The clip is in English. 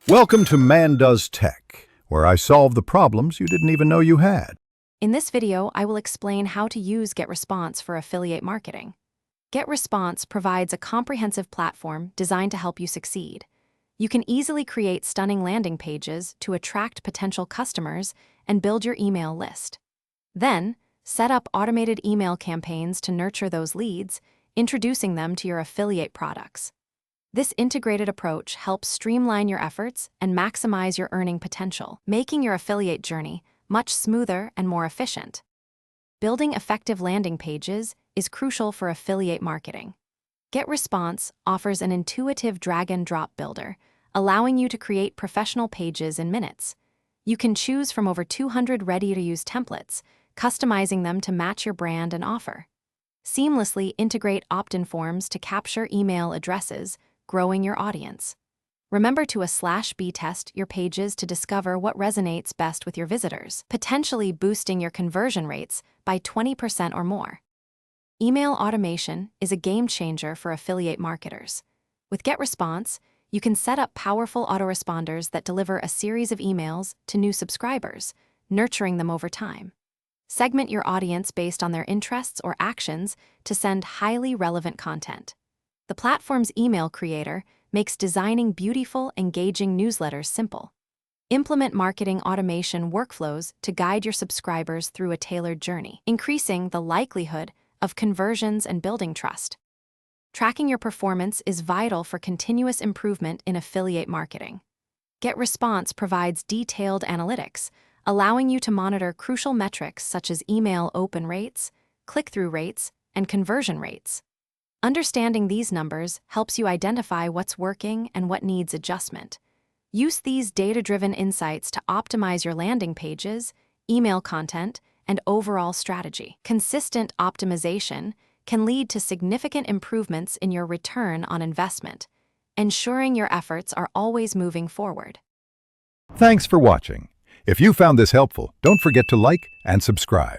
Welcome to Man Does Tech, where I solve the problems you didn't even know you had. In this video, I will explain how to use GetResponse for affiliate marketing. GetResponse provides a comprehensive platform designed to help you succeed. You can easily create stunning landing pages to attract potential customers and build your email list. Then, set up automated email campaigns to nurture those leads, introducing them to your affiliate products. This integrated approach helps streamline your efforts and maximize your earning potential, making your affiliate journey much smoother and more efficient. Building effective landing pages is crucial for affiliate marketing. GetResponse offers an intuitive drag-and-drop builder, allowing you to create professional pages in minutes. You can choose from over 200 ready-to-use templates, customizing them to match your brand and offer. Seamlessly integrate opt-in forms to capture email addresses, growing your audience. Remember to /B test your pages to discover what resonates best with your visitors, potentially boosting your conversion rates by 20% or more. Email automation is a game changer for affiliate marketers. With GetResponse, you can set up powerful autoresponders that deliver a series of emails to new subscribers, nurturing them over time. Segment your audience based on their interests or actions to send highly relevant content. The platform's email creator makes designing beautiful, engaging newsletters simple. Implement marketing automation workflows to guide your subscribers through a tailored journey, increasing the likelihood of conversions and building trust. Tracking your performance is vital for continuous improvement in affiliate marketing. GetResponse provides detailed analytics, allowing you to monitor crucial metrics such as email open rates, click-through rates, and conversion rates. Understanding these numbers helps you identify what's working and what needs adjustment. Use these data-driven insights to optimize your landing pages, email content, and overall strategy. Consistent optimization can lead to significant improvements in your return on investment, ensuring your efforts are always moving forward. Thanks for watching. If you found this helpful, don't forget to like and subscribe.